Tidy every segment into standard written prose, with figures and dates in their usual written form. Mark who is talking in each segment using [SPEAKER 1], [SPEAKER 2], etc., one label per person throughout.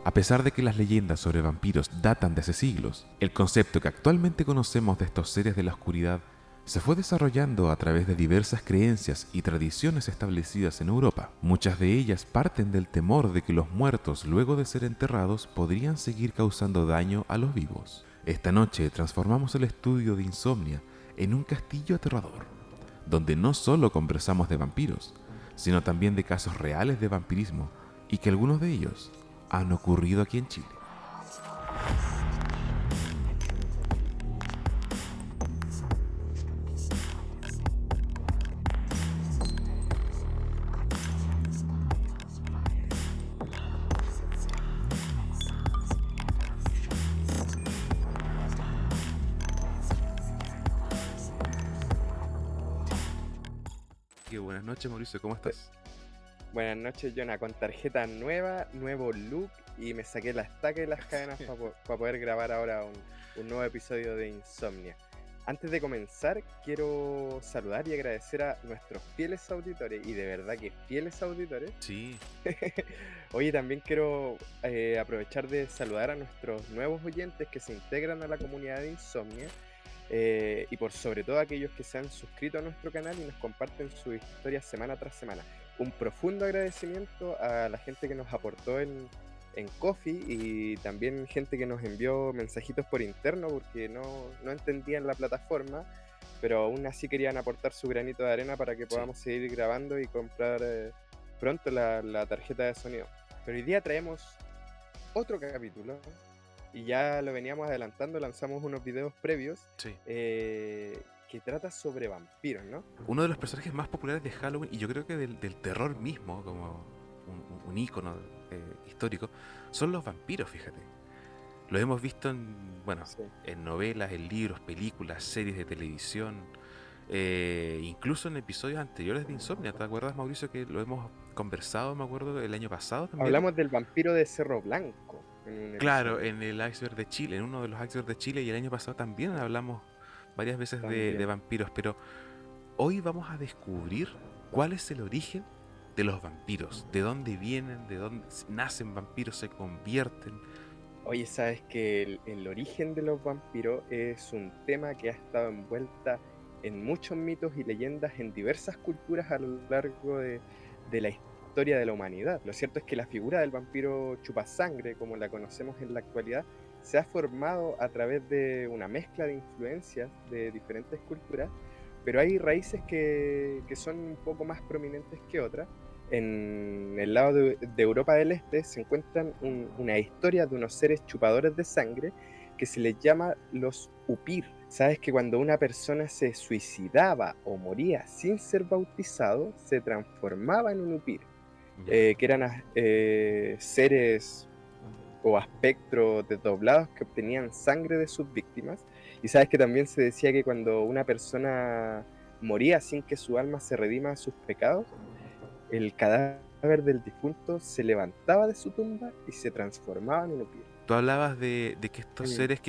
[SPEAKER 1] A pesar de que las leyendas sobre vampiros datan de hace siglos, el concepto que actualmente conocemos de estos seres de la oscuridad se fue desarrollando a través de diversas creencias y tradiciones establecidas en Europa. Muchas de ellas parten del temor de que los muertos, luego de ser enterrados, podrían seguir causando daño a los vivos. Esta noche transformamos el estudio de Insomnia en un castillo aterrador, donde no solo conversamos de vampiros, sino también de casos reales de vampirismo, y que algunos de ellos han ocurrido aquí en Chile. Qué buenas noches, Mauricio, ¿cómo estás?
[SPEAKER 2] Buenas noches, Jonah. Con tarjeta nueva, nuevo look y me saqué las tacas y las cadenas para poder grabar ahora un nuevo episodio de Insomnia. Antes de comenzar, quiero saludar y agradecer a nuestros fieles auditores, y de verdad que fieles auditores.
[SPEAKER 1] Sí.
[SPEAKER 2] Oye, también quiero aprovechar de saludar a nuestros nuevos oyentes que se integran a la comunidad de Insomnia. Y por sobre todo aquellos que se han suscrito a nuestro canal y nos comparten sus historias semana tras semana. Un profundo agradecimiento a la gente que nos aportó en Ko-fi, y también gente que nos envió mensajitos por interno porque no entendían la plataforma, pero aún así querían aportar su granito de arena para que podamos seguir grabando y comprar pronto la tarjeta de sonido. Pero hoy día traemos otro capítulo. Y ya lo veníamos adelantando, lanzamos unos videos previos
[SPEAKER 1] Sí.
[SPEAKER 2] Que trata sobre vampiros, ¿no?
[SPEAKER 1] Uno de los personajes más populares de Halloween, y yo creo que del terror mismo, como un ícono histórico, son los vampiros, fíjate. Los hemos visto
[SPEAKER 2] Sí.
[SPEAKER 1] en novelas, en libros, películas, series de televisión, incluso en episodios anteriores de Insomnia. ¿Te acuerdas, Mauricio, que lo hemos conversado, me acuerdo, el año pasado también?
[SPEAKER 2] Hablamos del vampiro de Cerro Blanco en un
[SPEAKER 1] Claro,
[SPEAKER 2] episodio.
[SPEAKER 1] en el Iceberg de Chile, en uno de los Iceberg de Chile, y el año pasado también hablamos varias veces de
[SPEAKER 2] También.
[SPEAKER 1] vampiros, pero hoy vamos a descubrir cuál es el origen de los vampiros, de dónde vienen, de dónde nacen vampiros, se convierten.
[SPEAKER 2] Oye, ¿sabes que el origen de los vampiros es un tema que ha estado envuelta en muchos mitos y leyendas en diversas culturas a lo largo de la historia de la humanidad? Lo cierto es que la figura del vampiro chupasangre, como la conocemos en la actualidad, se ha formado a través de una mezcla de influencias de diferentes culturas, pero hay raíces que son un poco más prominentes que otras. En el lado de Europa del Este se encuentran una historia de unos seres chupadores de sangre que se les llama los Upir. Sabes que cuando una persona se suicidaba o moría sin ser bautizado, se transformaba en un Upir,
[SPEAKER 1] Ya.
[SPEAKER 2] que eran seres o espectros desdoblados que obtenían sangre de sus víctimas. Y sabes que también se decía que cuando una persona moría sin que su alma se redima de sus pecados, el cadáver del difunto se levantaba de su tumba y se transformaba en un upir.
[SPEAKER 1] Tú hablabas de que estos
[SPEAKER 2] Mm.
[SPEAKER 1] seres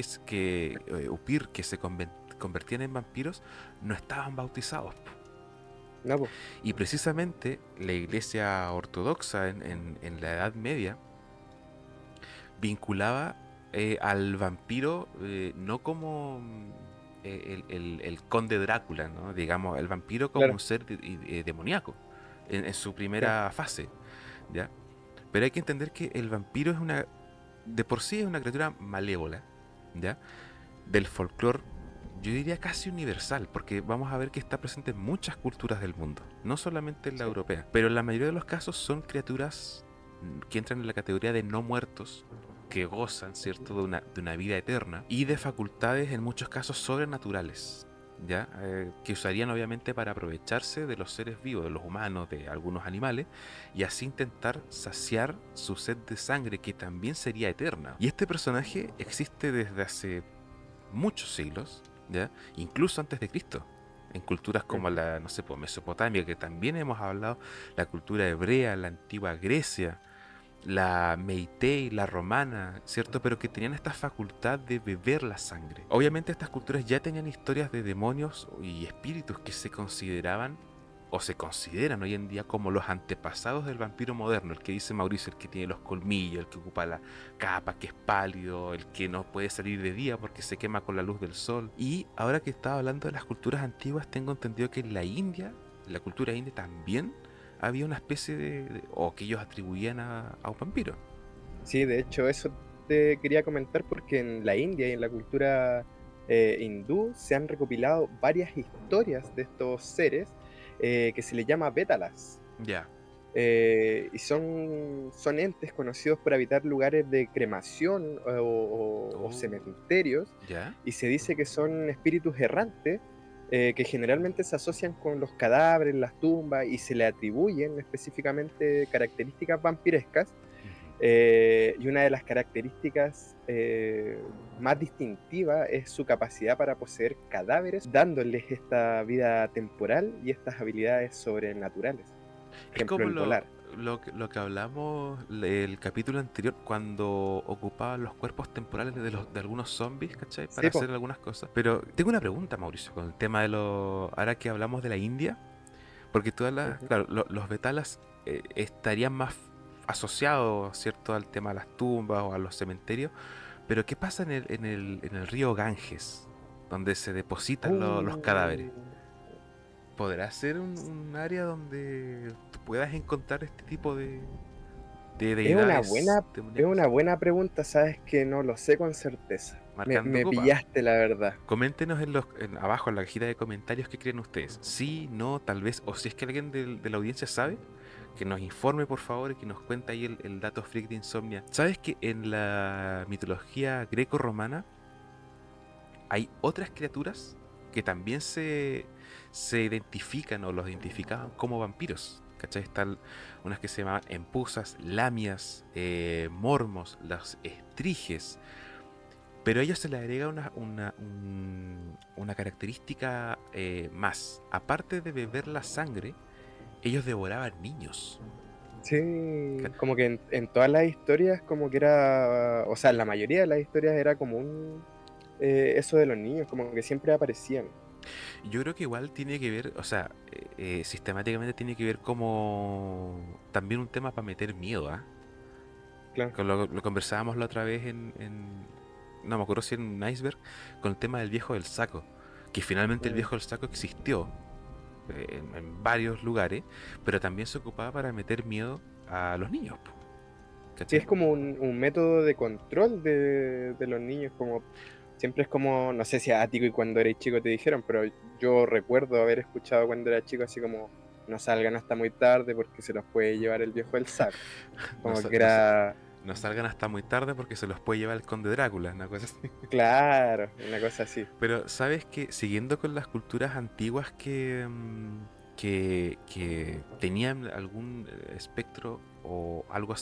[SPEAKER 1] Upir, que se convertían en vampiros, no estaban bautizados.
[SPEAKER 2] No, po.
[SPEAKER 1] Y precisamente la iglesia ortodoxa en la Edad Media vinculaba al vampiro no como el conde Drácula, ¿no? Digamos, el vampiro como
[SPEAKER 2] Claro,
[SPEAKER 1] un ser demoníaco en su
[SPEAKER 2] claro.
[SPEAKER 1] primera fase, ¿ya? Pero hay que entender que el vampiro de por sí es una criatura malévola, ¿ya? Del folclore, yo diría casi universal, porque vamos a ver que está presente en muchas culturas del mundo, no solamente en la
[SPEAKER 2] Sí.
[SPEAKER 1] europea, pero en la mayoría de los casos son criaturas que entran en la categoría de no muertos, que gozan, ¿cierto?, de una vida eterna y de facultades en muchos casos sobrenaturales, ¿ya? Que usarían obviamente para aprovecharse de los seres vivos, de los humanos, de algunos animales, y así intentar saciar su sed de sangre, que también sería eterna. Y este personaje existe desde hace muchos siglos, ¿ya? Incluso antes de Cristo, en culturas como
[SPEAKER 2] Ujú.
[SPEAKER 1] la, no sé, pues, Mesopotamia, que también hemos hablado, la cultura hebrea, la antigua Grecia, la Meitei, la romana, ¿cierto? Pero que tenían esta facultad de beber la sangre. Obviamente estas culturas ya tenían historias de demonios y espíritus que se consideraban o se consideran hoy en día como los antepasados del vampiro moderno, el que dice Mauricio, el que tiene los colmillos, el que ocupa la capa, que es pálido, el que no puede salir de día porque se quema con la luz del sol. Y ahora que estaba hablando de las culturas antiguas, tengo entendido que en la India, la cultura india también había una especie o que ellos atribuían a un vampiro.
[SPEAKER 2] Sí, de hecho, eso te quería comentar porque en la India y en la cultura hindú se han recopilado varias historias de estos seres que se les llama bétalas.
[SPEAKER 1] Ya.
[SPEAKER 2] Y son entes conocidos por habitar lugares de cremación o
[SPEAKER 1] Oh,
[SPEAKER 2] cementerios,
[SPEAKER 1] ya.
[SPEAKER 2] y se dice que son espíritus errantes que generalmente se asocian con los cadáveres, las tumbas, y se le atribuyen específicamente características vampirescas.
[SPEAKER 1] Ujú.
[SPEAKER 2] Y una de las características más distintivas es su capacidad para poseer cadáveres, dándoles esta vida temporal y estas habilidades sobrenaturales.
[SPEAKER 1] Es
[SPEAKER 2] Ejemplo,
[SPEAKER 1] como
[SPEAKER 2] el volar.
[SPEAKER 1] lo que hablamos el capítulo anterior cuando ocupaban los cuerpos temporales de algunos zombies, ¿cachai? Para
[SPEAKER 2] Sí, po.
[SPEAKER 1] hacer algunas cosas. Pero tengo una pregunta, Mauricio, con el tema de ahora que hablamos de la India, porque todas
[SPEAKER 2] Ujú.
[SPEAKER 1] claro, los betalas estarían más asociados, ¿cierto? Al tema de las tumbas o a los cementerios. Pero ¿qué pasa en el río Ganges, donde se depositan los cadáveres?
[SPEAKER 2] Uh,
[SPEAKER 1] ¿Podrá ser un área donde tú puedas encontrar este tipo de
[SPEAKER 2] es una
[SPEAKER 1] deidades
[SPEAKER 2] buena, es
[SPEAKER 1] demoníacas?
[SPEAKER 2] una buena pregunta, sabes que no lo sé con certeza.
[SPEAKER 1] Marcando
[SPEAKER 2] Me
[SPEAKER 1] copa.
[SPEAKER 2] pillaste, la verdad.
[SPEAKER 1] Coméntenos abajo en la cajita de comentarios qué creen ustedes. Sí, no, tal vez, o si es que alguien de la audiencia sabe, que nos informe por favor y que nos cuente ahí el dato freak de Insomnia. ¿Sabes que en la mitología greco-romana hay otras criaturas que también se identifican o los identificaban como vampiros? ¿Cachai? Están unas que se llaman empusas, lamias, mormos, las estriges. Pero a ellos se le agrega una característica más. Aparte de beber la sangre, ellos devoraban niños.
[SPEAKER 2] Sí, como que en todas las historias como que era, o sea, en la mayoría de las historias era como eso de los niños, como que siempre aparecían.
[SPEAKER 1] Yo creo que igual tiene que ver, o sea, sistemáticamente tiene que ver como también un tema para meter miedo, ¿ah?
[SPEAKER 2] Claro.
[SPEAKER 1] Lo conversábamos la otra vez no me acuerdo si en un iceberg, con el tema del viejo del saco. Que finalmente el
[SPEAKER 2] Mm.
[SPEAKER 1] viejo del saco existió en varios lugares, pero también se ocupaba para meter miedo a los niños, po,
[SPEAKER 2] Sí, es
[SPEAKER 1] ¿cachai?
[SPEAKER 2] como un método de control de los niños, como siempre es como, no sé si a ti y cuando eres chico te dijeron, pero yo recuerdo haber escuchado cuando era chico así como, no salgan hasta muy tarde porque se los puede llevar el viejo del saco.
[SPEAKER 1] No,
[SPEAKER 2] Como que era,
[SPEAKER 1] no salgan hasta muy tarde porque se los puede llevar el conde Drácula, una cosa así.
[SPEAKER 2] claro, una cosa así.
[SPEAKER 1] Pero sabes que siguiendo con las culturas antiguas que tenían algún espectro o algo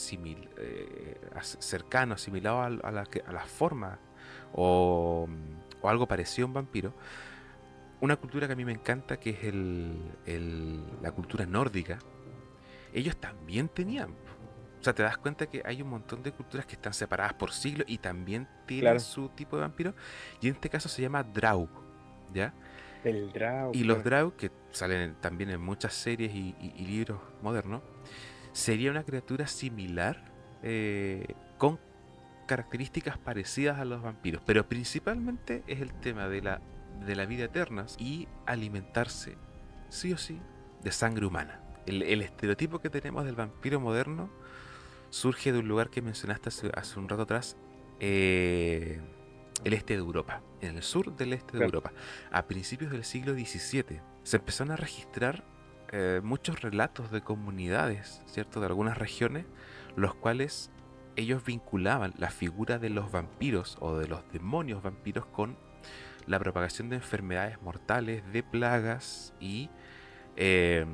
[SPEAKER 1] cercano, asimilado a la forma o algo parecido a un vampiro, una cultura que a mí me encanta, que es la cultura nórdica, ellos también tenían. O sea, te das cuenta que hay un montón de culturas que están separadas por siglos y también tienen
[SPEAKER 2] Claro,
[SPEAKER 1] su tipo de vampiro. Y en este caso se llama Draug, ¿ya?
[SPEAKER 2] el Drow,
[SPEAKER 1] Y los
[SPEAKER 2] claro.
[SPEAKER 1] Draug, que salen también en muchas series y libros modernos, sería una criatura similar con características parecidas a los vampiros. Pero principalmente es el tema de la vida eterna y alimentarse, sí o sí, de sangre humana. El estereotipo que tenemos del vampiro moderno surge de un lugar que mencionaste hace un rato atrás, eh, el este de Europa, en el sur del este de
[SPEAKER 2] Claro.
[SPEAKER 1] Europa. A principios del siglo XVII se empezaron a registrar muchos relatos de comunidades, ¿cierto? De algunas regiones, los cuales ellos vinculaban la figura de los vampiros o de los demonios vampiros con la propagación de enfermedades mortales, de plagas y eh,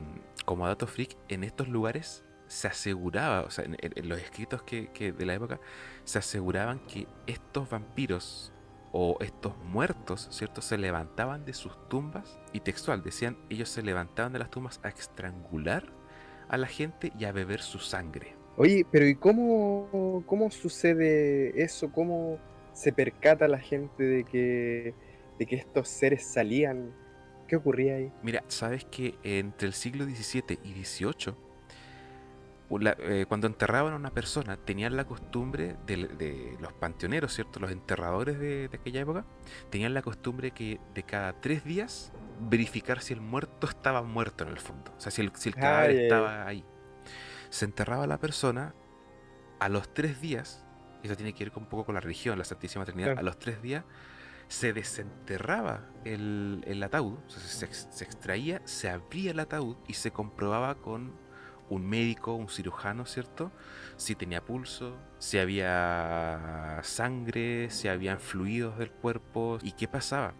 [SPEAKER 1] como dato freak, en estos lugares se aseguraba, o sea, en los escritos que de la época, se aseguraban que estos vampiros o estos muertos, ¿cierto? Se levantaban de sus tumbas y textual, decían, ellos se levantaban de las tumbas a estrangular a la gente y a beber su sangre.
[SPEAKER 2] Oye, pero ¿y cómo sucede eso? ¿Cómo se percata la gente de que estos seres salían? ¿Qué ocurría ahí?
[SPEAKER 1] Mira, sabes que entre el siglo XVII y XVIII, cuando enterraban a una persona, tenían la costumbre de los panteoneros, ¿cierto? Los enterradores de aquella época, tenían la costumbre que de cada 3 días verificar si el muerto estaba muerto en el fondo. O sea, si el cadáver
[SPEAKER 2] Ay,
[SPEAKER 1] estaba ahí. Se enterraba a la persona a los 3 días, y eso tiene que ver un poco con la religión, la Santísima Trinidad,
[SPEAKER 2] claro.
[SPEAKER 1] a los 3 días se desenterraba el ataúd, o sea, se extraía, se abría el ataúd y se comprobaba con un médico, un cirujano, ¿cierto? Si tenía pulso, si había sangre, si habían fluidos del cuerpo. ¿Y qué pasaba?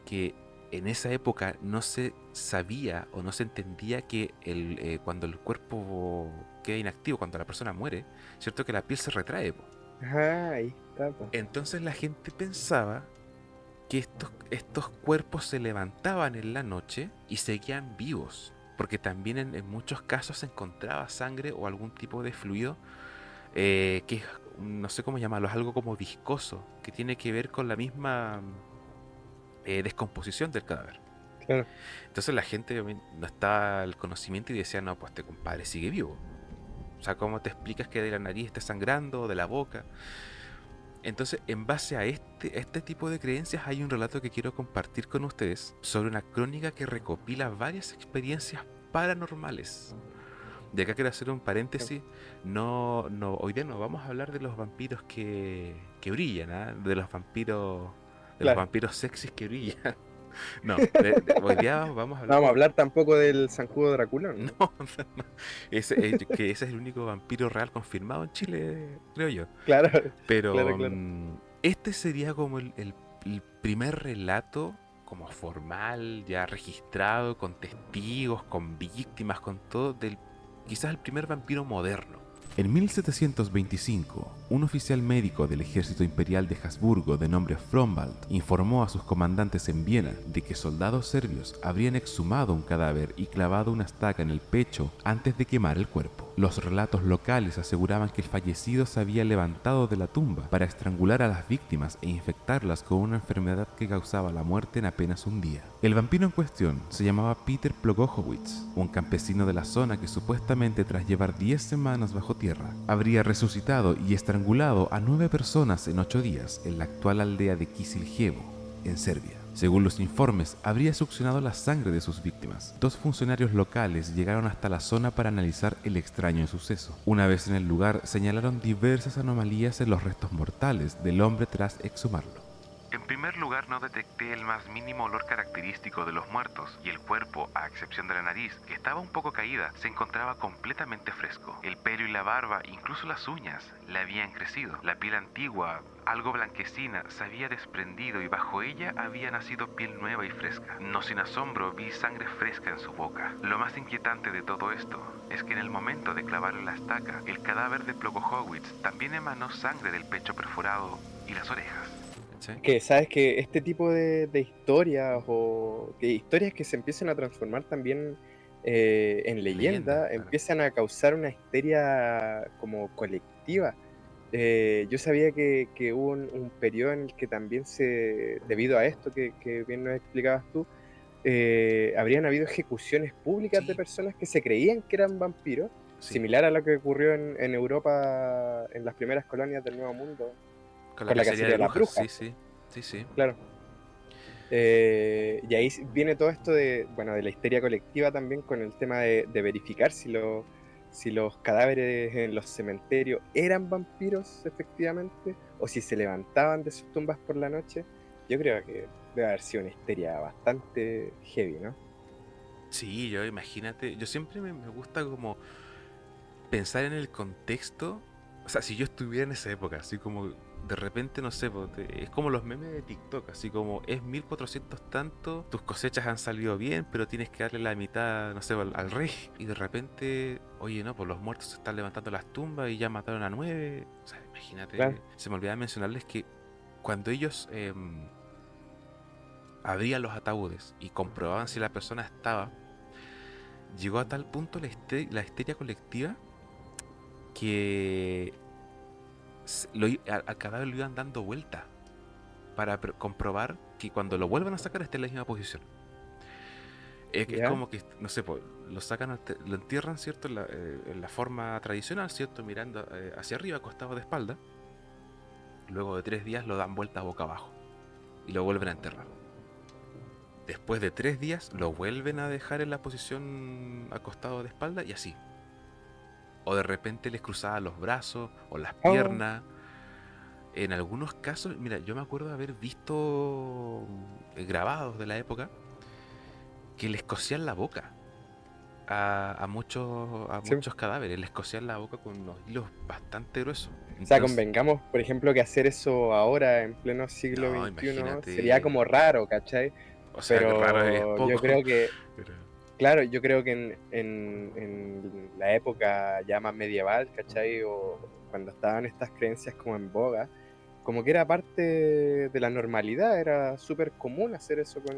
[SPEAKER 1] Que en esa época no se sabía o no se entendía que cuando el cuerpo queda inactivo, cuando la persona muere, ¿cierto? Que la piel se retrae, po.
[SPEAKER 2] Ajá, ahí está, po.
[SPEAKER 1] Entonces la gente pensaba que estos cuerpos se levantaban en la noche y seguían vivos, porque también en muchos casos se encontraba sangre o algún tipo de fluido que no sé cómo llamarlo, es algo como viscoso, que tiene que ver con la misma descomposición del cadáver.
[SPEAKER 2] Claro.
[SPEAKER 1] Entonces la gente no estaba el conocimiento y decía, no, pues este compadre sigue vivo. O sea, ¿cómo te explicas que de la nariz esté sangrando, o de la boca? Entonces, en base a este tipo de creencias, hay un relato que quiero compartir con ustedes sobre una crónica que recopila varias experiencias paranormales. De acá quiero hacer un paréntesis. No, no, hoy día no vamos a hablar de los vampiros que brillan, ¿ah? De los
[SPEAKER 2] Claro.
[SPEAKER 1] vampiros sexys que brillan. No, hoy día vamos a
[SPEAKER 2] No
[SPEAKER 1] hablar
[SPEAKER 2] vamos a
[SPEAKER 1] de...
[SPEAKER 2] hablar tampoco del zancudo Draculón,
[SPEAKER 1] No,
[SPEAKER 2] ¿no?
[SPEAKER 1] no, que ese es el único vampiro real confirmado en Chile, creo yo.
[SPEAKER 2] Claro, claro,
[SPEAKER 1] Pero
[SPEAKER 2] claro.
[SPEAKER 1] este sería como el primer relato como formal, ya registrado, con testigos, con víctimas, con todo, del quizás el primer vampiro moderno. En 1725, un oficial médico del ejército imperial de Habsburgo de nombre Frombald informó a sus comandantes en Viena de que soldados serbios habrían exhumado un cadáver y clavado una estaca en el pecho antes de quemar el cuerpo. Los relatos locales aseguraban que el fallecido se había levantado de la tumba para estrangular a las víctimas e infectarlas con una enfermedad que causaba la muerte en apenas un día. El vampiro en cuestión se llamaba Peter Plogochowicz, un campesino de la zona que supuestamente tras llevar 10 semanas bajo tierra, habría resucitado y estrangulado a 9 personas en 8 días en la actual aldea de Kisiljevo, en Serbia. Según los informes, habría succionado la sangre de sus víctimas. 2 funcionarios locales llegaron hasta la zona para analizar el extraño suceso. Una vez en el lugar, señalaron diversas anomalías en los restos mortales del hombre tras exhumarlo. En primer lugar, no detecté el más mínimo olor característico de los muertos, y el cuerpo, a excepción de la nariz, que estaba un poco caída, se encontraba completamente fresco. El pelo y la barba, incluso las uñas, le habían crecido. La piel antigua, algo blanquecina, se había desprendido y bajo ella había nacido piel nueva y fresca. No sin asombro vi sangre fresca en su boca. Lo más inquietante de todo esto es que en el momento de clavarle la estaca, el cadáver de Plogochowicz también emanó sangre del pecho perforado y las orejas. ¿Sí?
[SPEAKER 2] Que sabes que este tipo de historias o que historias que se empiezan a transformar también en
[SPEAKER 1] Leyenda,
[SPEAKER 2] leyenda,
[SPEAKER 1] claro.
[SPEAKER 2] empiezan a causar una histeria como colectiva. Yo sabía que hubo un periodo en el que también debido a esto que bien nos explicabas tú, habrían habido ejecuciones públicas de
[SPEAKER 1] Sí,
[SPEAKER 2] personas que se creían que eran vampiros,
[SPEAKER 1] sí.
[SPEAKER 2] similar a lo que ocurrió en Europa en las primeras colonias del Nuevo Mundo,
[SPEAKER 1] Con la
[SPEAKER 2] con la
[SPEAKER 1] cacería de
[SPEAKER 2] cacería de las
[SPEAKER 1] brujas,
[SPEAKER 2] brujas,
[SPEAKER 1] sí, sí. Sí, sí.
[SPEAKER 2] claro. Y ahí viene todo esto bueno, de la histeria colectiva también con el tema de verificar si los cadáveres en los cementerios eran vampiros efectivamente o si se levantaban de sus tumbas por la noche. Yo creo que debe haber sido una histeria bastante heavy, ¿no?
[SPEAKER 1] Sí, yo imagínate, yo siempre me gusta como pensar en el contexto, o sea, si yo estuviera en esa época, así como de repente, no sé, es como los memes de TikTok, así como es 1400 tanto, tus cosechas han salido bien, pero tienes que darle la mitad, no sé, al rey, y de repente, oye, no, pues los muertos se están levantando las tumbas y ya mataron a 9, o sea,
[SPEAKER 2] Claro,
[SPEAKER 1] imagínate, se me olvidaba mencionarles que cuando ellos abrían los ataúdes y comprobaban si la persona estaba, llegó a tal punto la histeria colectiva que al cadáver lo iban dando vuelta para comprobar que cuando lo vuelvan a sacar esté en la misma posición. Es
[SPEAKER 2] ¿Ya?
[SPEAKER 1] como que, no sé, pues, lo sacan, lo entierran, ¿cierto? En la forma tradicional, ¿cierto? Mirando hacia arriba, acostado de espalda. Luego de 3 días lo dan vuelta boca abajo y lo vuelven a enterrar. Después de 3 días lo vuelven a dejar en la posición acostado de espalda y así. O de repente les cruzaban los brazos o las
[SPEAKER 2] Oh,
[SPEAKER 1] piernas. En algunos casos, mira, yo me acuerdo de haber visto grabados de la época que les cosían la boca a
[SPEAKER 2] sí.
[SPEAKER 1] muchos cadáveres, les cosían la boca con unos hilos bastante gruesos.
[SPEAKER 2] O sea,
[SPEAKER 1] Entonces,
[SPEAKER 2] convengamos, por ejemplo, que hacer eso ahora, en pleno siglo
[SPEAKER 1] no,
[SPEAKER 2] XXI, sería
[SPEAKER 1] imagínate,
[SPEAKER 2] como raro, ¿cachai?
[SPEAKER 1] o sea, que raro es
[SPEAKER 2] Pero yo
[SPEAKER 1] poco,
[SPEAKER 2] creo que,
[SPEAKER 1] pero
[SPEAKER 2] claro, yo creo que en la época ya más medieval, ¿cachai? O cuando estaban estas creencias como en boga, como que era parte de la normalidad, era súper común hacer eso con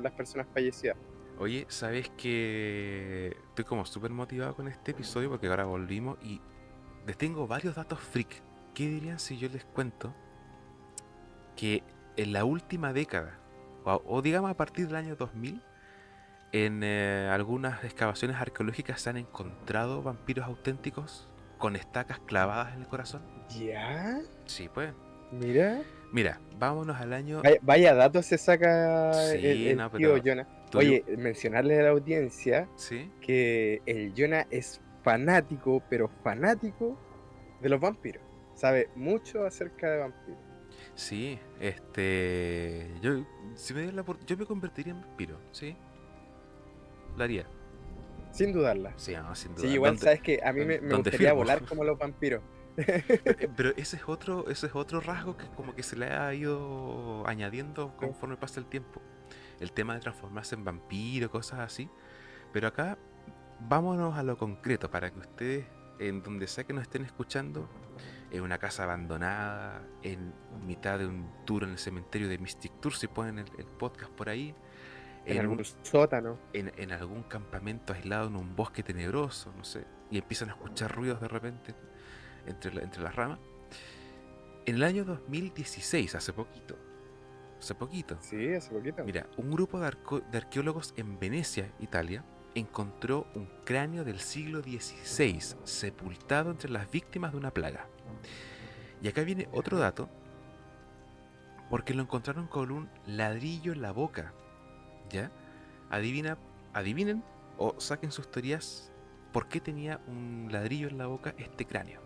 [SPEAKER 2] las personas fallecidas.
[SPEAKER 1] oye, ¿sabes que estoy como súper motivado con este episodio porque ahora volvimos y les tengo varios datos freak? ¿Qué dirían si yo les cuento que en la última década, o digamos a partir del año 2000, en algunas excavaciones arqueológicas se han encontrado vampiros auténticos con estacas clavadas en el corazón?
[SPEAKER 2] Ya,
[SPEAKER 1] Sí, pues.
[SPEAKER 2] mira.
[SPEAKER 1] Mira, vámonos al año...
[SPEAKER 2] Vaya datos se saca
[SPEAKER 1] Sí,
[SPEAKER 2] el
[SPEAKER 1] no,
[SPEAKER 2] tío
[SPEAKER 1] pero...
[SPEAKER 2] Jonah.
[SPEAKER 1] Tú...
[SPEAKER 2] Oye, mencionarle a la audiencia
[SPEAKER 1] Sí,
[SPEAKER 2] que el Jonah es fanático, pero fanático de los vampiros. Sabe mucho acerca de vampiros.
[SPEAKER 1] sí, Yo, si me dieran yo me convertiría en vampiro, ¿sí? Lo haría.
[SPEAKER 2] Sin dudarla.
[SPEAKER 1] Sí, no, sin
[SPEAKER 2] Sí,
[SPEAKER 1] duda.
[SPEAKER 2] igual sabes que a mí me
[SPEAKER 1] ¿Dónde
[SPEAKER 2] gustaría
[SPEAKER 1] firmo?
[SPEAKER 2] volar como los vampiros.
[SPEAKER 1] Pero ese es otro rasgo que como que se le ha ido añadiendo conforme pasa el tiempo. El tema de transformarse en vampiro, cosas así. Pero acá, vámonos a lo concreto, para que ustedes, en donde sea que nos estén escuchando, en una casa abandonada, en mitad de un tour en el cementerio de Mystic Tour, si ponen el podcast por ahí,
[SPEAKER 2] En
[SPEAKER 1] en,
[SPEAKER 2] algún sótano.
[SPEAKER 1] en algún campamento aislado en un bosque tenebroso, no sé, y empiezan a escuchar ruidos de repente entre las ramas. En el año 2016, hace poquito,
[SPEAKER 2] Sí, hace poquito.
[SPEAKER 1] mira, un grupo de arqueólogos en Venecia, Italia, encontró un cráneo del siglo XVI sepultado entre las víctimas de una plaga. Y acá viene otro dato, porque lo encontraron con un ladrillo en la boca. ¿Ya? Adivina, adivinen o saquen sus teorías por qué tenía un ladrillo en la boca este cráneo.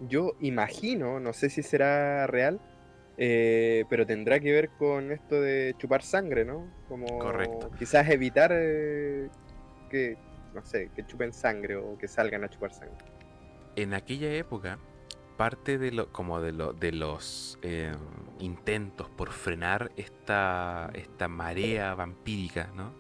[SPEAKER 2] Yo imagino, no sé si será real, pero tendrá que ver con esto de chupar sangre, ¿no?
[SPEAKER 1] Correcto.
[SPEAKER 2] Como quizás evitar que, no sé, que chupen sangre o que salgan a chupar sangre.
[SPEAKER 1] En aquella época, parte de los intentos por frenar esta marea vampírica, ¿no?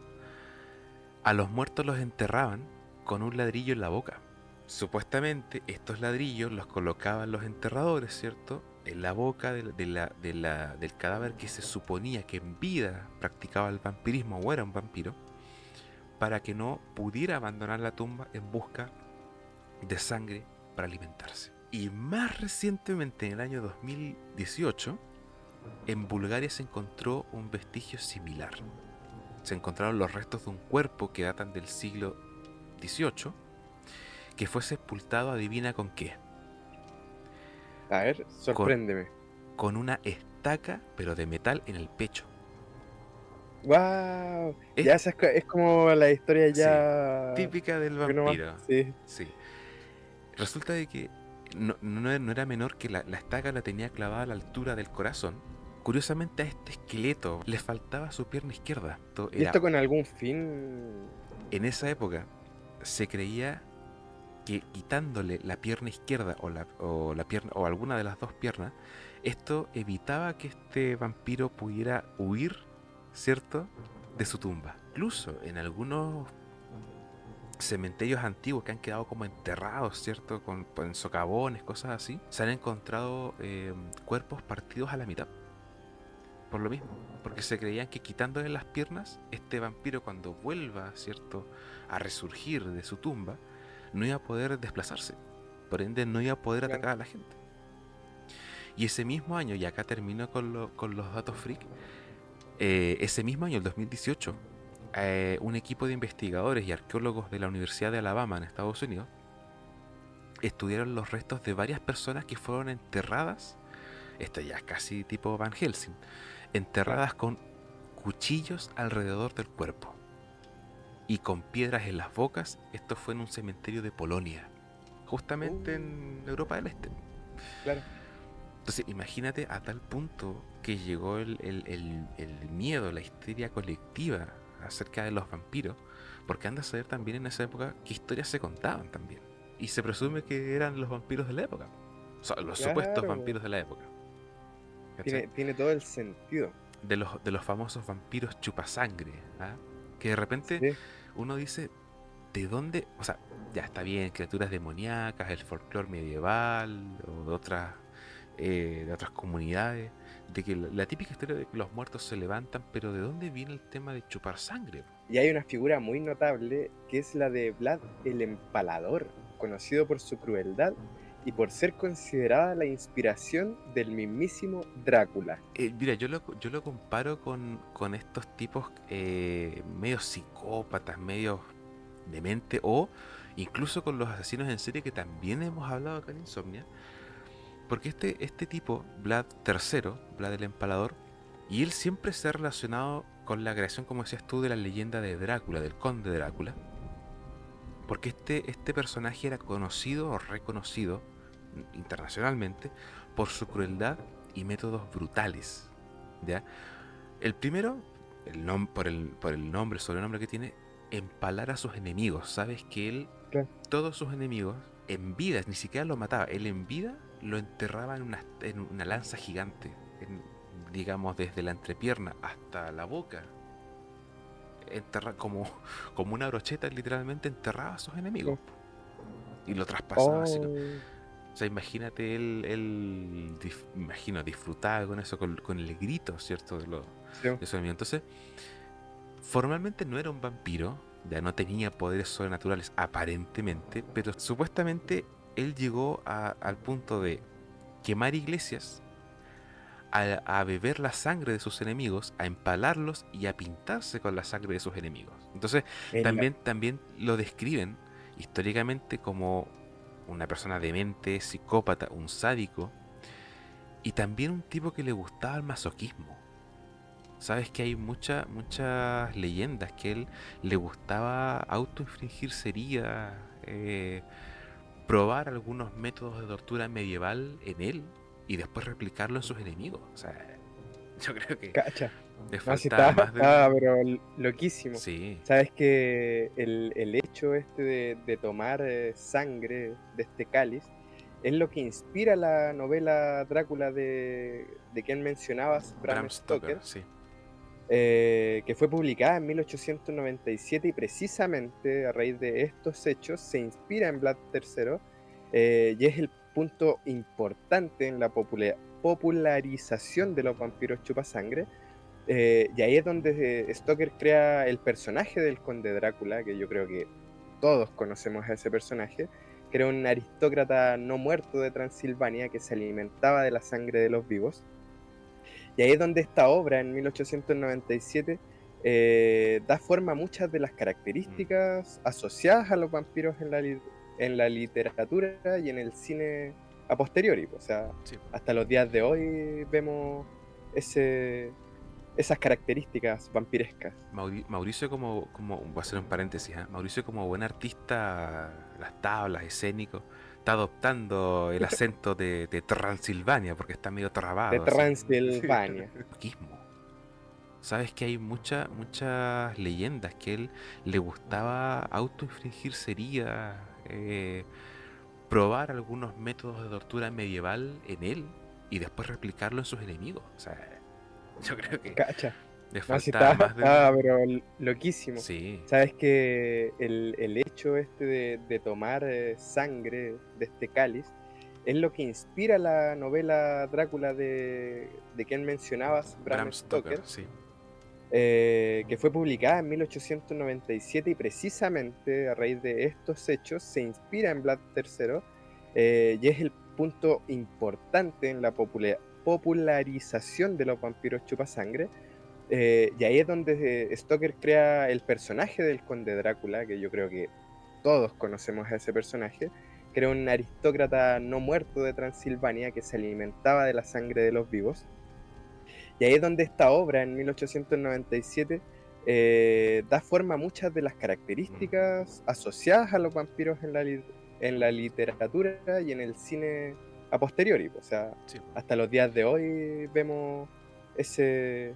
[SPEAKER 1] A los muertos los enterraban con un ladrillo en la boca. Supuestamente estos ladrillos los colocaban los enterradores, ¿cierto? En la boca del cadáver que se suponía que en vida practicaba el vampirismo o era un vampiro, para que no pudiera abandonar la tumba en busca de sangre para alimentarse. Y más recientemente, en el año 2018, en Bulgaria se encontró un vestigio similar. Se encontraron los restos de un cuerpo que datan del siglo XVIII, que fue sepultado, adivina con qué,
[SPEAKER 2] A ver,
[SPEAKER 1] con,
[SPEAKER 2] sorpréndeme.
[SPEAKER 1] con una estaca, pero de metal en el pecho.
[SPEAKER 2] ¡Wow!
[SPEAKER 1] Es,
[SPEAKER 2] Ya esa es como la historia
[SPEAKER 1] sí,
[SPEAKER 2] ya
[SPEAKER 1] típica del
[SPEAKER 2] que uno más.
[SPEAKER 1] vampiro.
[SPEAKER 2] Sí.
[SPEAKER 1] Sí. Resulta de que no era menor que la estaca la tenía clavada a la altura del corazón. Curiosamente a este esqueleto le faltaba su pierna izquierda.
[SPEAKER 2] ¿Y esto con algún fin?
[SPEAKER 1] En esa época se creía que quitándole la pierna izquierda o la pierna o alguna de las dos piernas, esto evitaba que este vampiro pudiera huir, ¿cierto?, de su tumba. Incluso en algunos cementerios antiguos que han quedado como enterrados, ¿cierto?, en socavones, cosas así, se han encontrado cuerpos partidos a la mitad. Por lo mismo, porque se creían que quitándole las piernas, este vampiro cuando vuelva, ¿cierto?, a resurgir de su tumba, no iba a poder desplazarse. Por ende, no iba a poder
[SPEAKER 2] Claro.
[SPEAKER 1] atacar a la gente. Y ese mismo año, y acá termino con los datos freak, ese mismo año, el 2018, un equipo de investigadores y arqueólogos de la Universidad de Alabama en Estados Unidos estudiaron los restos de varias personas que fueron enterradas, esto ya es casi tipo Van Helsing,
[SPEAKER 2] Claro.
[SPEAKER 1] enterradas con cuchillos alrededor del cuerpo y con piedras en las bocas. Esto fue en un cementerio de Polonia, justamente
[SPEAKER 2] Uh,
[SPEAKER 1] en Europa del Este.
[SPEAKER 2] claro.
[SPEAKER 1] Entonces imagínate a tal punto que llegó el miedo, la histeria colectiva acerca de los vampiros, porque anda a saber también en esa época qué historias se contaban también. Y se presume que eran los vampiros de la época, o sea, los supuestos
[SPEAKER 2] Claro.
[SPEAKER 1] vampiros de la época, ¿cachai?
[SPEAKER 2] Tiene todo el sentido.
[SPEAKER 1] De los famosos vampiros chupasangre, ¿ah? Que de repente
[SPEAKER 2] Sí.
[SPEAKER 1] uno dice, ¿de dónde? O sea, ya está bien, criaturas demoníacas, el folclore medieval o de otras comunidades, de que la típica historia de que los muertos se levantan, pero ¿de dónde viene el tema de chupar sangre?
[SPEAKER 2] Y hay una figura muy notable que es la de Vlad el Empalador, conocido por su crueldad y por ser considerada la inspiración del mismísimo Drácula.
[SPEAKER 1] Mira, yo lo comparo con estos tipos medio psicópatas, medio demente, o incluso con los asesinos en serie que también hemos hablado acá en Insomnia. Porque este tipo, Vlad III, Vlad el Empalador, y él siempre se ha relacionado con la creación, como decías tú, de la leyenda de Drácula, del conde Drácula. Porque este personaje era conocido o reconocido internacionalmente por su crueldad y métodos brutales. ¿Ya? El primero, por el nombre, sobrenombre que tiene, empalar a sus enemigos. Sabes que él,
[SPEAKER 2] Claro.
[SPEAKER 1] todos sus enemigos, en vida, ni siquiera lo mataba, él en vida lo enterraba en una lanza gigante, digamos desde la entrepierna hasta la boca. Como una brocheta, literalmente enterraba a sus enemigos
[SPEAKER 2] Claro.
[SPEAKER 1] y lo traspasaba así.
[SPEAKER 2] Oh,
[SPEAKER 1] O sea, imagínate él imagino, disfrutaba con eso, con el grito, ¿cierto?
[SPEAKER 2] sí.
[SPEAKER 1] De su enemigo. Entonces, formalmente no era un vampiro, ya no tenía poderes sobrenaturales aparentemente, pero supuestamente él llegó al punto de quemar iglesias, a beber la sangre de sus enemigos, a empalarlos y a pintarse con la sangre de sus enemigos. Entonces,
[SPEAKER 2] En la,
[SPEAKER 1] también lo describen históricamente como una persona demente, psicópata, un sádico, y también un tipo que le gustaba el masoquismo. Sabes que hay muchas leyendas que él le gustaba autoinfligirse heridas, probar algunos métodos de tortura medieval en él y después replicarlo en sus enemigos. O sea, yo creo que
[SPEAKER 2] cacha.
[SPEAKER 1] le
[SPEAKER 2] No, sí
[SPEAKER 1] falta más del...
[SPEAKER 2] estaba pero loquísimo.
[SPEAKER 1] Sí,
[SPEAKER 2] Sabes que el hecho este de tomar sangre de este cáliz es lo que inspira la novela Drácula de quien mencionabas, Bram
[SPEAKER 1] Bram Stoker,
[SPEAKER 2] Stoker,
[SPEAKER 1] sí.
[SPEAKER 2] que fue publicada en 1897 y precisamente a raíz de estos hechos se inspira en Vlad III, y es el punto importante en la popularización de los vampiros chupasangre. Y ahí es donde Stoker crea el personaje del conde Drácula, que yo creo que todos conocemos a ese personaje, que era un aristócrata no muerto de Transilvania que se alimentaba de la sangre de los vivos. Y ahí es donde esta obra, en 1897, da forma a muchas de las
[SPEAKER 1] Mm,
[SPEAKER 2] características asociadas a los vampiros en la literatura y en el cine a posteriori. O sea,
[SPEAKER 1] sí.
[SPEAKER 2] hasta los días de hoy vemos ese, esas características vampirescas.
[SPEAKER 1] Mauricio voy a hacer un paréntesis, ¿eh? Mauricio como buen artista, las tablas, escénico, está adoptando el acento de Transilvania porque está medio
[SPEAKER 2] De
[SPEAKER 1] trabado así.
[SPEAKER 2] Transilvania.
[SPEAKER 1] Masoquismo. Sabes que hay muchas leyendas que él le gustaba autoinfligirse heridas, probar algunos métodos de tortura medieval en él y después replicarlo en sus enemigos. O sea, yo creo que
[SPEAKER 2] Cacha.
[SPEAKER 1] le
[SPEAKER 2] No, sí
[SPEAKER 1] falta más
[SPEAKER 2] estaba
[SPEAKER 1] del...
[SPEAKER 2] pero loquísimo.
[SPEAKER 1] Sí.
[SPEAKER 2] Sabes que el hecho este de tomar sangre de este cáliz es lo que inspira la novela Drácula de quien mencionabas, Bram
[SPEAKER 1] Bram Stoker,
[SPEAKER 2] Stoker,
[SPEAKER 1] sí.
[SPEAKER 2] que fue publicada en 1897 y precisamente a raíz de estos hechos se inspira en Vlad III, y es el punto importante en la popularización de los vampiros chupasangre. Y ahí es donde Stoker crea el personaje del Conde Drácula, que yo creo que todos conocemos a ese personaje, que era un aristócrata no muerto de Transilvania que se alimentaba de la sangre de los vivos. Y ahí es donde esta obra, en 1897, da forma a muchas de las características asociadas a los vampiros en la literatura y en el cine a posteriori. O sea,
[SPEAKER 1] Sí.
[SPEAKER 2] hasta los días de hoy vemos ese,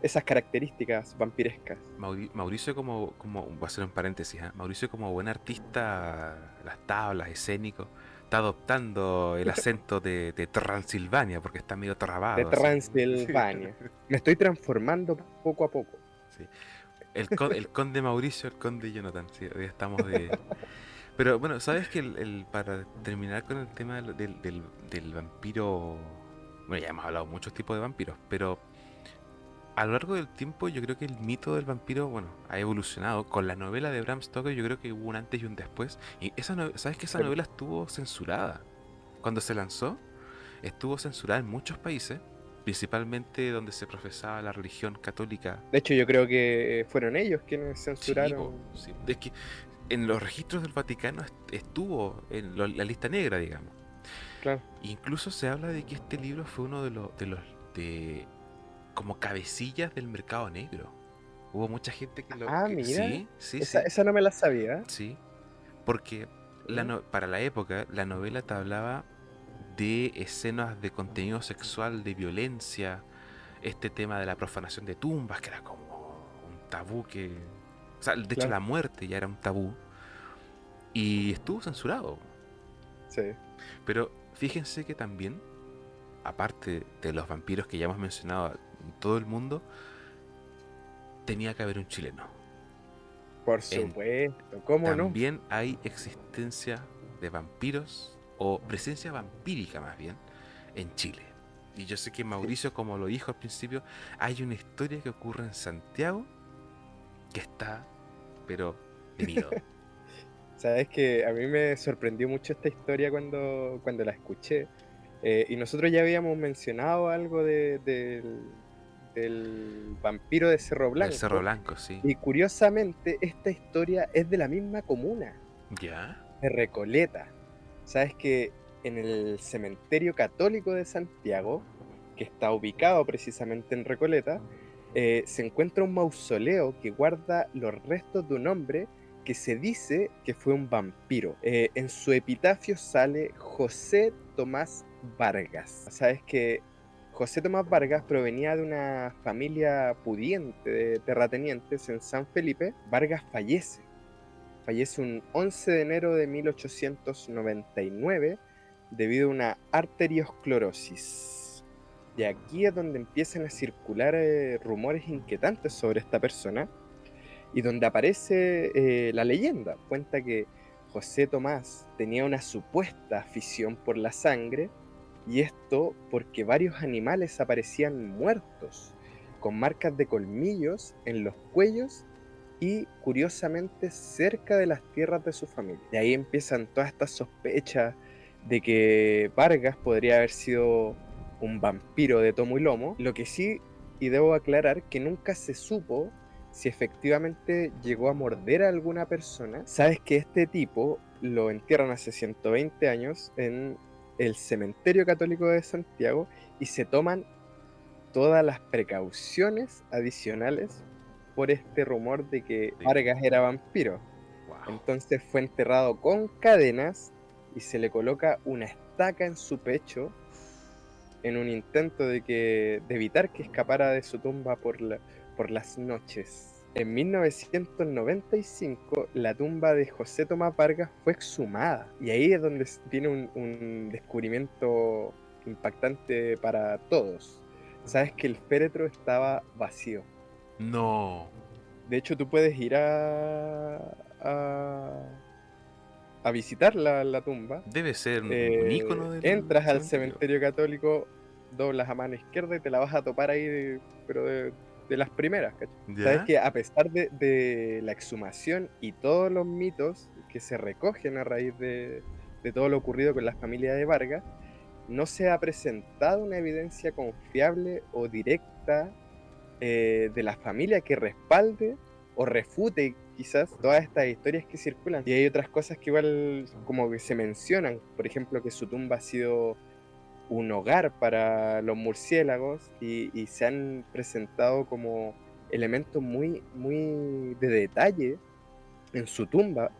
[SPEAKER 2] esas características vampirescas.
[SPEAKER 1] Mauricio voy a hacer un paréntesis, ¿eh? Mauricio como buen artista, las tablas, escénico, está adoptando el acento de Transilvania porque está medio
[SPEAKER 2] De
[SPEAKER 1] trabado así.
[SPEAKER 2] Transilvania. Me estoy transformando poco a poco.
[SPEAKER 1] Sí. El conde Mauricio, el conde Jonathan, sí, hoy estamos de... Pero bueno, ¿sabes que para terminar con el tema del vampiro... Bueno, ya hemos hablado de muchos tipos de vampiros, pero a lo largo del tiempo yo creo que el mito del vampiro, bueno, ha evolucionado. Con la novela de Bram Stoker yo creo que hubo un antes y un después. Y ¿sabes que esa
[SPEAKER 2] Sí.
[SPEAKER 1] novela estuvo censurada? Cuando se lanzó, estuvo censurada en muchos países, principalmente donde se profesaba la religión católica.
[SPEAKER 2] De hecho, yo creo que fueron ellos quienes
[SPEAKER 1] Sí, po,
[SPEAKER 2] censuraron.
[SPEAKER 1] sí. Es que en los registros del Vaticano estuvo en la lista negra, digamos.
[SPEAKER 2] Claro.
[SPEAKER 1] Incluso se habla de que este libro fue uno de como cabecillas del mercado negro. Hubo mucha gente que
[SPEAKER 2] Ah, mira.
[SPEAKER 1] sí, sí,
[SPEAKER 2] Esa,
[SPEAKER 1] sí,
[SPEAKER 2] esa no me la sabía.
[SPEAKER 1] sí. Porque
[SPEAKER 2] ¿Mm?
[SPEAKER 1] para la época, la novela te hablaba de escenas de contenido sexual, de violencia, este tema de la profanación de tumbas, que era como un tabú que... O sea, de hecho
[SPEAKER 2] Claro.
[SPEAKER 1] la muerte ya era un tabú. Y estuvo censurado.
[SPEAKER 2] Sí.
[SPEAKER 1] Pero fíjense que también, aparte de los vampiros que ya hemos mencionado en todo el mundo, tenía que haber un chileno.
[SPEAKER 2] Por
[SPEAKER 1] En,
[SPEAKER 2] supuesto. ¿Cómo no?
[SPEAKER 1] también hay existencia de vampiros, o presencia vampírica más bien, en Chile. Y yo sé que
[SPEAKER 2] Sí.
[SPEAKER 1] Mauricio, como lo dijo al principio, hay una historia que ocurre en Santiago que está, pero de miedo.
[SPEAKER 2] Sabes que a mí me sorprendió mucho esta historia cuando la escuché. Y nosotros ya habíamos mencionado algo del vampiro de Cerro
[SPEAKER 1] Del Cerro
[SPEAKER 2] Blanco.
[SPEAKER 1] Blanco, sí.
[SPEAKER 2] Y curiosamente, esta historia es de la misma comuna,
[SPEAKER 1] ¿Ya?
[SPEAKER 2] de Recoleta. Sabes que en el cementerio católico de Santiago, que está ubicado precisamente en Recoleta, se encuentra un mausoleo que guarda los restos de un hombre que se dice que fue un vampiro. En su epitafio sale José Tomás Vargas. Sabes que José Tomás Vargas provenía de una familia pudiente de terratenientes en San Felipe. Vargas fallece un 11 de enero de 1899 debido a una arteriosclerosis. Y aquí es donde empiezan a circular rumores inquietantes sobre esta persona y donde aparece la leyenda. Cuenta que José Tomás tenía una supuesta afición por la sangre, y esto porque varios animales aparecían muertos, con marcas de colmillos en los cuellos y curiosamente cerca de las tierras de su familia. De ahí empiezan todas estas sospechas de que Vargas podría haber sido un vampiro de tomo y lomo. Lo que sí, y debo aclarar, que nunca se supo si efectivamente llegó a morder a alguna persona. Sabes que este tipo lo entierran hace 120 años en el cementerio católico de Santiago y se toman todas las precauciones adicionales por este rumor de que
[SPEAKER 1] De que...
[SPEAKER 2] Vargas era vampiro.
[SPEAKER 1] Wow.
[SPEAKER 2] Entonces fue enterrado con cadenas y se le coloca una estaca en su pecho en un intento de evitar que escapara de su tumba por las noches. En 1995, la tumba de José Tomás Vargas fue exhumada. Y ahí es donde viene un descubrimiento impactante para todos. Sabes que el féretro estaba vacío.
[SPEAKER 1] No.
[SPEAKER 2] De hecho, tú puedes ir a visitar la tumba.
[SPEAKER 1] Debe ser un ícono del
[SPEAKER 2] Entras al
[SPEAKER 1] cementerio.
[SPEAKER 2] cementerio católico, doblas a mano izquierda y te la vas a topar ahí, pero de las primeras, ¿cachai? Sabes
[SPEAKER 1] ¿Ya?
[SPEAKER 2] que a pesar de la exhumación y todos los mitos que se recogen a raíz de todo lo ocurrido con la familia de Vargas, no se ha presentado una evidencia confiable o directa de la familia que respalde o refute quizás todas estas historias que circulan. Y hay otras cosas que igual como que se mencionan, por ejemplo, que su tumba ha sido un hogar para los murciélagos y se han presentado como elementos muy, muy de detalle en su tumba,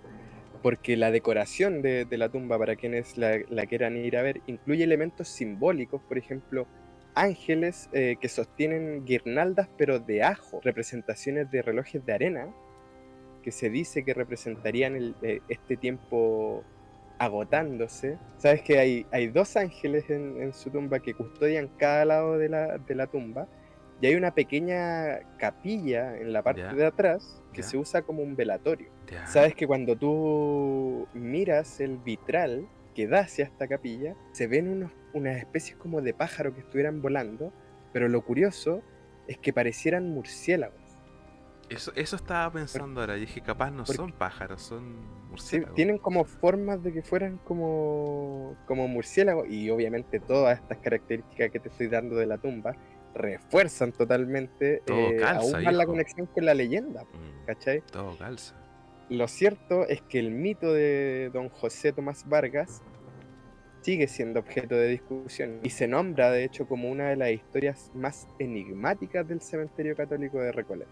[SPEAKER 2] porque la decoración de la tumba, para quienes la quieran ir a ver, incluye elementos simbólicos, por ejemplo, ángeles que sostienen guirnaldas pero de ajo, representaciones de relojes de arena, que se dice que representarían este tiempo agotándose. Sabes que hay dos ángeles en su tumba que custodian cada lado de la tumba, y hay una pequeña capilla en la parte
[SPEAKER 1] Ya,
[SPEAKER 2] de atrás que
[SPEAKER 1] ya,
[SPEAKER 2] se usa como un velatorio.
[SPEAKER 1] ya.
[SPEAKER 2] Sabes que cuando tú miras el vitral que da hacia esta capilla, se ven unas especies como de pájaros que estuvieran volando, pero lo curioso es que parecieran murciélagos.
[SPEAKER 1] Eso estaba
[SPEAKER 2] Por-
[SPEAKER 1] pensando ahora. Y dije, capaz no son
[SPEAKER 2] Porque
[SPEAKER 1] pájaros, son
[SPEAKER 2] sí,
[SPEAKER 1] murciélagos.
[SPEAKER 2] tienen como formas de que fueran como murciélagos, y obviamente todas estas características que te estoy dando de la tumba refuerzan totalmente
[SPEAKER 1] Todo calza,
[SPEAKER 2] aún más la
[SPEAKER 1] viejo.
[SPEAKER 2] conexión con la leyenda, ¿cachai?
[SPEAKER 1] Todo calza.
[SPEAKER 2] Lo cierto es que el mito de don José Tomás Vargas sigue siendo objeto de discusión y se nombra de hecho como una de las historias más enigmáticas del cementerio católico de Recoleta.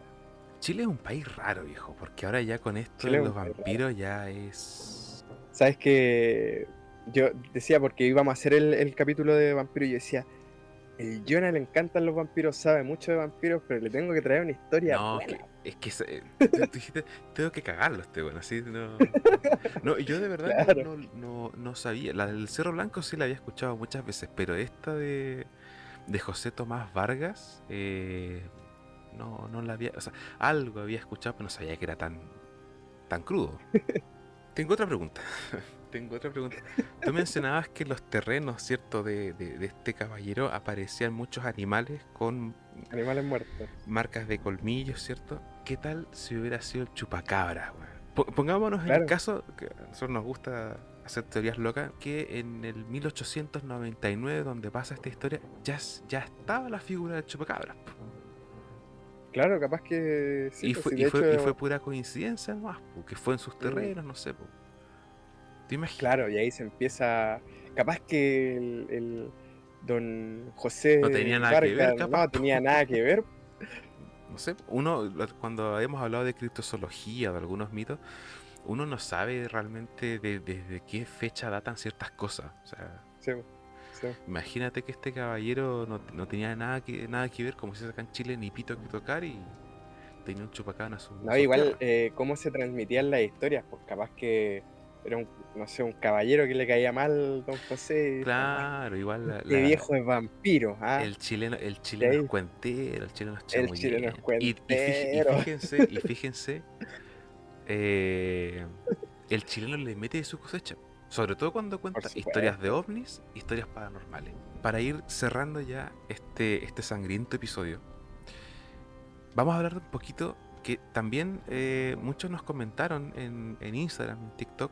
[SPEAKER 1] Chile es un país raro, viejo, porque ahora ya con esto
[SPEAKER 2] Chile
[SPEAKER 1] de
[SPEAKER 2] es un
[SPEAKER 1] los
[SPEAKER 2] país raro.
[SPEAKER 1] vampiros ya es...
[SPEAKER 2] Sabes que yo decía, porque íbamos a hacer el capítulo de vampiros, y yo decía, el Jonah le encantan los vampiros, sabe mucho de vampiros, pero le tengo que traer una historia
[SPEAKER 1] No,
[SPEAKER 2] buena.
[SPEAKER 1] es que tú dijiste, tengo que cagarlo este bueno, así no... No, yo de verdad
[SPEAKER 2] Claro.
[SPEAKER 1] no sabía. La del Cerro Blanco sí la había escuchado muchas veces, pero esta de José Tomás Vargas, no la había... O sea, algo había escuchado, pero no sabía que era tan crudo. Tengo otra pregunta. Tengo otra pregunta. Tú mencionabas que en los terrenos, ¿cierto? De este caballero aparecían muchos animales con
[SPEAKER 2] Animales muertos.
[SPEAKER 1] marcas de colmillos, ¿cierto? ¿Qué tal si hubiera sido el chupacabra, weón? Pongámonos en el
[SPEAKER 2] Claro.
[SPEAKER 1] caso, que a nosotros nos gusta hacer teorías locas, que en el 1899, donde pasa esta historia, ya estaba la figura del chupacabra. Po.
[SPEAKER 2] Claro, capaz que sí,
[SPEAKER 1] Y
[SPEAKER 2] pues
[SPEAKER 1] fue,
[SPEAKER 2] sí,
[SPEAKER 1] y
[SPEAKER 2] de
[SPEAKER 1] fue, y fue
[SPEAKER 2] hecho,
[SPEAKER 1] pura coincidencia nomás, po, que fue en sus
[SPEAKER 2] mm,
[SPEAKER 1] terrenos, no sé, po. ¿Te imaginas?
[SPEAKER 2] claro, y ahí se empieza, capaz que el don
[SPEAKER 1] No tenía
[SPEAKER 2] José
[SPEAKER 1] nada que ver,
[SPEAKER 2] Vargas
[SPEAKER 1] capaz,
[SPEAKER 2] no tenía
[SPEAKER 1] po.
[SPEAKER 2] nada que ver.
[SPEAKER 1] No sé, cuando hemos hablado de criptozoología, de algunos mitos, uno no sabe realmente desde qué fecha datan ciertas cosas. O sea,
[SPEAKER 2] Sí, sí.
[SPEAKER 1] imagínate que este caballero no tenía nada que ver, como si acá en Chile, ni pito que tocar y tenía un chupacabra a
[SPEAKER 2] No,
[SPEAKER 1] sus
[SPEAKER 2] igual,
[SPEAKER 1] tierras.
[SPEAKER 2] cómo se transmitían las historias, pues capaz que era no sé, un caballero que le caía mal don José y dijo, "Ah,
[SPEAKER 1] Claro, igual
[SPEAKER 2] este viejo es vampiro, ¿ah?".
[SPEAKER 1] el
[SPEAKER 2] Y
[SPEAKER 1] chileno es
[SPEAKER 2] ahí
[SPEAKER 1] cuentero, el chileno es
[SPEAKER 2] el chileno es
[SPEAKER 1] chamullero. Y
[SPEAKER 2] cuentero.
[SPEAKER 1] fíjense, eh, el chileno le mete de su cosecha. Sobre todo cuando
[SPEAKER 2] Por
[SPEAKER 1] cuenta historias de
[SPEAKER 2] supuesto.
[SPEAKER 1] ovnis, historias paranormales. Para ir cerrando ya este sangriento episodio, vamos a hablar de un poquito que también muchos nos comentaron en Instagram, en TikTok,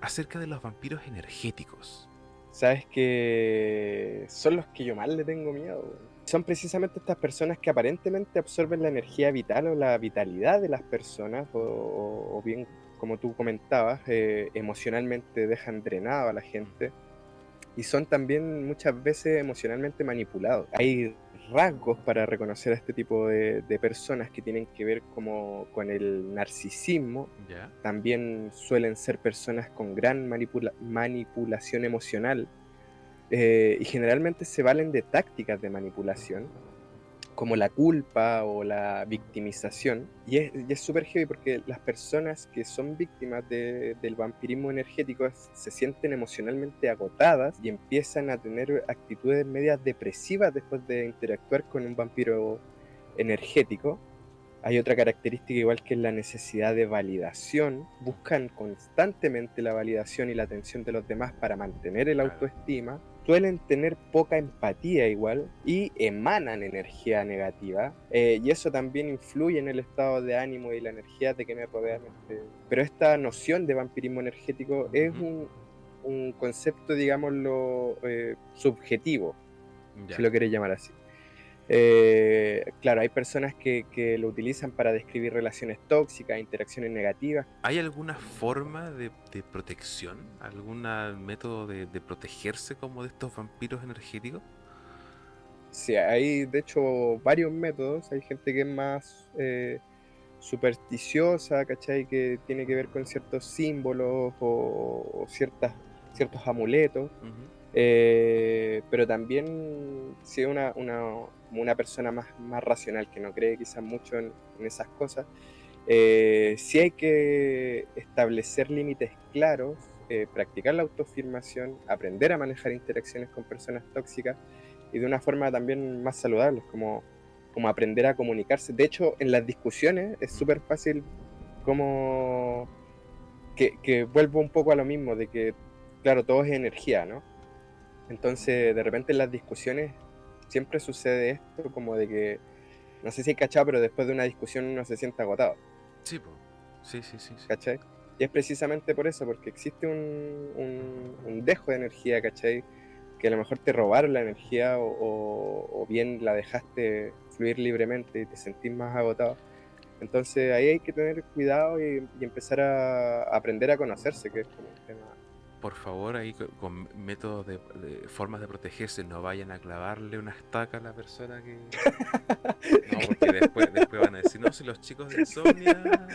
[SPEAKER 1] acerca de los vampiros energéticos.
[SPEAKER 2] Sabes que son los que yo más le tengo miedo, weón. Son precisamente estas personas que aparentemente absorben la energía vital o la vitalidad de las personas, o bien, como tú comentabas, emocionalmente dejan drenado a la gente. Y son también muchas veces emocionalmente manipulados. Hay rasgos para reconocer a este tipo de personas que tienen que ver como con el narcisismo.
[SPEAKER 1] ¿Ya?
[SPEAKER 2] También suelen ser personas con gran manipulación emocional, y generalmente se valen de tácticas de manipulación como la culpa o la victimización. Y es súper heavy porque las personas que son víctimas del vampirismo energético se sienten emocionalmente agotadas y empiezan a tener actitudes medias depresivas después de interactuar con un vampiro energético. Hay otra característica igual, que es la necesidad de validación. Buscan constantemente la validación y la atención de los demás para mantener el
[SPEAKER 1] Claro.
[SPEAKER 2] autoestima. Suelen tener poca empatía igual y emanan energía negativa. Y eso también influye en el estado de ánimo y la energía de que me rodea. Pero esta noción de vampirismo energético es
[SPEAKER 1] Ujú.
[SPEAKER 2] un concepto, digámoslo, subjetivo, si
[SPEAKER 1] Ya.
[SPEAKER 2] lo quieres llamar así. Claro, hay personas que lo utilizan para describir relaciones tóxicas, interacciones negativas.
[SPEAKER 1] ¿Hay alguna forma de protección? ¿Algún método de protegerse como de estos vampiros energéticos?
[SPEAKER 2] Sí, hay de hecho varios métodos. Hay gente que es más supersticiosa, ¿cachai? Que tiene que ver con ciertos símbolos o ciertos amuletos.
[SPEAKER 1] Ujú.
[SPEAKER 2] Pero también si es como una persona más racional, que no cree quizás mucho en esas cosas, sí hay que establecer límites claros, practicar la autoafirmación, aprender a manejar interacciones con personas tóxicas y de una forma también más saludable, como aprender a comunicarse. De hecho, en las discusiones es súper fácil como que vuelvo un poco a lo mismo, de que, claro, todo es energía, ¿no? Entonces, de repente en las discusiones siempre sucede esto, como de que, no sé si hay cachado, pero después de una discusión uno se siente agotado,
[SPEAKER 1] Sí, po. Sí, sí, sí, sí.
[SPEAKER 2] ¿cachai? Y es precisamente por eso, porque existe un dejo de energía, ¿cachai? Que a lo mejor te robaron la energía o bien la dejaste fluir libremente y te sentís más agotado. Entonces ahí hay que tener cuidado y empezar a aprender a conocerse, que es como un tema.
[SPEAKER 1] Por favor, ahí con métodos de formas de protegerse, no vayan a clavarle una estaca a la persona que... No, porque después van a decir, no, si los chicos de Insomnia...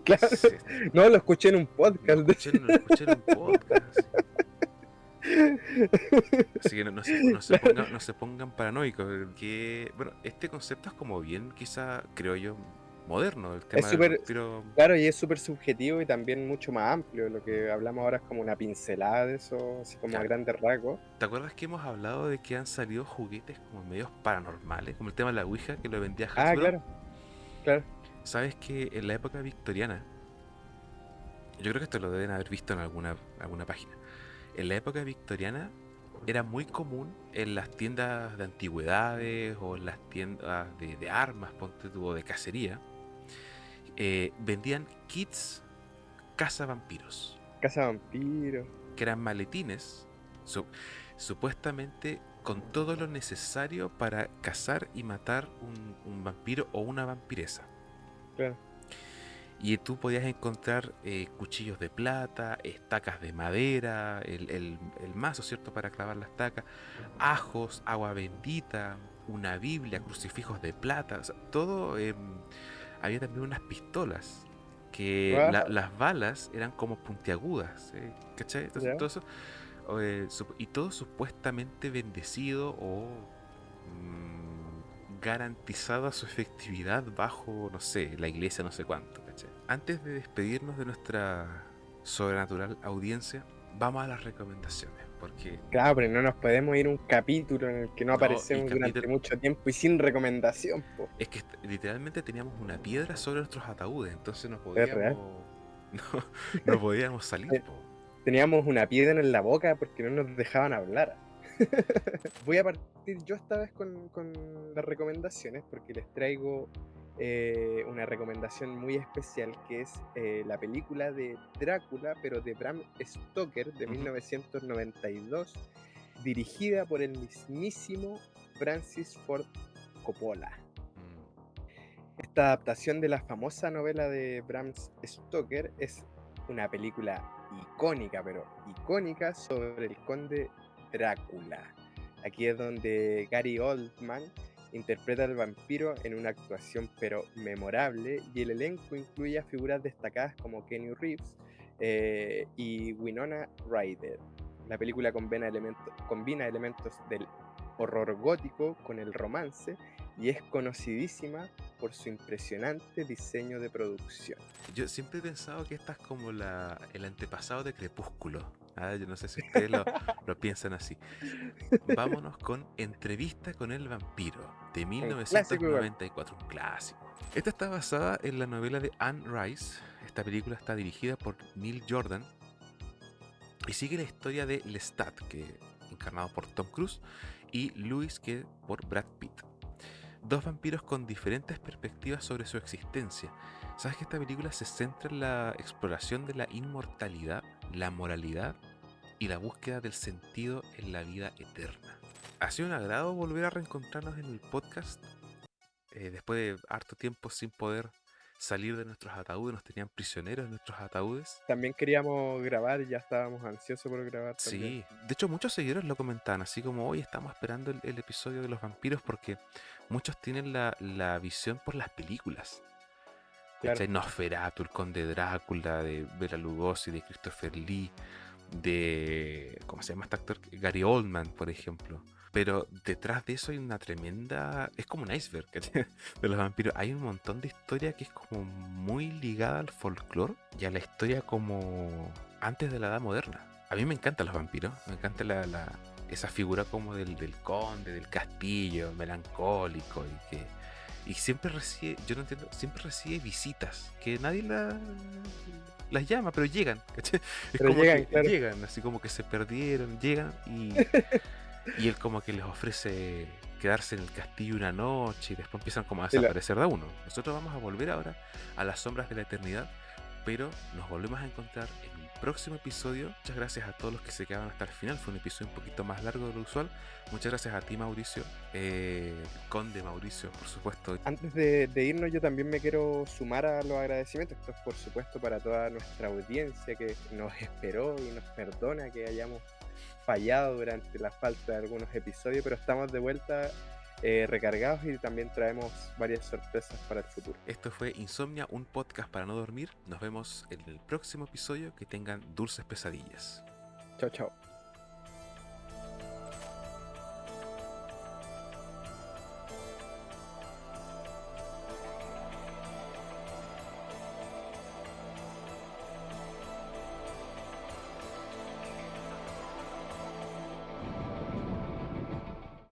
[SPEAKER 2] Claro,
[SPEAKER 1] Sí,
[SPEAKER 2] no, lo escuché en un
[SPEAKER 1] lo
[SPEAKER 2] podcast.
[SPEAKER 1] escuché, lo escuché en un podcast. Así que
[SPEAKER 2] Claro,
[SPEAKER 1] no se pongan paranoicos. Que, bueno, este concepto es como bien, quizá, creo yo, moderno, el
[SPEAKER 2] es
[SPEAKER 1] tema del
[SPEAKER 2] súper,
[SPEAKER 1] vampiro.
[SPEAKER 2] claro, y es súper subjetivo y también mucho más amplio. Lo que hablamos ahora es como una pincelada de eso, así como a
[SPEAKER 1] Claro.
[SPEAKER 2] grandes rasgos.
[SPEAKER 1] ¿Te acuerdas que hemos hablado de que han salido juguetes como medios paranormales? Como el tema de la Ouija que lo vendía
[SPEAKER 2] Ah,
[SPEAKER 1] Hasbro.
[SPEAKER 2] claro, claro.
[SPEAKER 1] ¿Sabes que en la época victoriana, yo creo que esto lo deben haber visto en alguna página, en la época victoriana era muy común en las tiendas de antigüedades o en las tiendas de armas, ponte tú, o de cacería, vendían kits cazavampiros,
[SPEAKER 2] Casa Vampiro.
[SPEAKER 1] que eran maletines, su- supuestamente con todo lo necesario para cazar y matar un vampiro o una vampiresa.
[SPEAKER 2] Claro,
[SPEAKER 1] Y tú podías encontrar cuchillos de plata, estacas de madera, el mazo, ¿cierto?, para clavar la estaca, ajos, agua bendita, una Biblia, crucifijos de plata, o sea, todo. Había también unas pistolas, que
[SPEAKER 2] wow,
[SPEAKER 1] las balas eran como puntiagudas, ¿cachai? Entonces,
[SPEAKER 2] ya.
[SPEAKER 1] todo eso, y todo supuestamente bendecido o garantizada su efectividad bajo, no sé, la iglesia no sé cuánto, ¿cachai? Antes de despedirnos de nuestra sobrenatural audiencia, vamos a las recomendaciones, porque
[SPEAKER 2] Claro, pero no nos podemos ir a un capítulo en el que no
[SPEAKER 1] no, el
[SPEAKER 2] aparecemos durante
[SPEAKER 1] capítulo
[SPEAKER 2] mucho tiempo y sin recomendación, po.
[SPEAKER 1] es que literalmente teníamos una piedra sobre nuestros ataúdes, entonces no
[SPEAKER 2] Es real.
[SPEAKER 1] podíamos no, no podíamos salir,
[SPEAKER 2] Eh,
[SPEAKER 1] po.
[SPEAKER 2] Teníamos una piedra en la boca porque no nos dejaban hablar. Voy a partir yo esta vez con las recomendaciones porque les traigo una recomendación muy especial que es la película de Drácula, pero de Bram Stoker de
[SPEAKER 1] Ujú.
[SPEAKER 2] 1992, dirigida por el mismísimo Francis Ford Coppola.
[SPEAKER 1] Mm.
[SPEAKER 2] Esta adaptación de la famosa novela de Bram Stoker es una película icónica, pero icónica, sobre el conde Drácula. Aquí es donde Gary Oldman interpreta al vampiro en una actuación pero memorable, y el elenco incluye a figuras destacadas como Keanu Reeves y Winona Ryder. La película combina elementos del horror gótico con el romance y es conocidísima por su impresionante diseño de producción.
[SPEAKER 1] Yo siempre he pensado que esta es como el antepasado de Crepúsculo. Ah, yo no sé si ustedes lo piensan así. Vámonos con Entrevista con el vampiro, de
[SPEAKER 2] Un clásico igual.
[SPEAKER 1] 1994, un clásico. Esta está basada en la novela de Anne Rice. Esta película está dirigida por Neil Jordan y sigue la historia de Lestat, que encarnado por Tom Cruise, y Louis, que por Brad Pitt. Dos vampiros con diferentes perspectivas sobre su existencia. ¿Sabes que esta película se centra en la exploración de la inmortalidad, la moralidad y la búsqueda del sentido en la vida eterna? Ha sido un agrado volver a reencontrarnos en el podcast. Después de harto tiempo sin poder salir de nuestros ataúdes, nos tenían prisioneros en nuestros ataúdes.
[SPEAKER 2] También queríamos grabar, ya estábamos ansiosos por grabar también.
[SPEAKER 1] Sí, de hecho muchos seguidores lo comentaban, así como hoy estamos esperando el episodio de los vampiros porque muchos tienen la visión por las películas.
[SPEAKER 2] Claro,
[SPEAKER 1] ¿Cachai? Nosferatu, el Conde Drácula, de Bela Lugosi, de Christopher Lee, de... ¿Cómo se llama este actor? Gary Oldman, por ejemplo. Pero detrás de eso hay una tremenda... Es como un iceberg, ¿cachai? De los vampiros. Hay un montón de historia que es como muy ligada al folclore y a la historia como antes de la Edad Moderna. A mí me encantan los vampiros, me encanta esa figura como del conde, del castillo, melancólico y siempre recibe, yo no entiendo, siempre recibe visitas que nadie las llama, pero llegan, ¿cachai? Es
[SPEAKER 2] pero
[SPEAKER 1] como
[SPEAKER 2] llegan,
[SPEAKER 1] que
[SPEAKER 2] claro.
[SPEAKER 1] llegan, así como que se perdieron, llegan y él como que les ofrece quedarse en el castillo una noche y después empiezan como a
[SPEAKER 2] Sí,
[SPEAKER 1] desaparecer de a uno. Nosotros vamos a volver ahora a las sombras de la eternidad, pero nos volvemos a encontrar en un próximo episodio. Muchas gracias a todos los que se quedaron hasta el final. Fue un episodio un poquito más largo de lo usual. Muchas gracias a ti, Mauricio. Conde Mauricio, por supuesto.
[SPEAKER 2] Antes de irnos, yo también me quiero sumar a los agradecimientos. Esto es, por supuesto, para toda nuestra audiencia que nos esperó y nos perdona que hayamos fallado durante la falta de algunos episodios, pero estamos de vuelta recargados y también traemos varias sorpresas para el futuro.
[SPEAKER 1] Esto fue Insomnia, un podcast para no dormir. Nos vemos en el próximo episodio. Que tengan dulces pesadillas.
[SPEAKER 2] Chao, chao.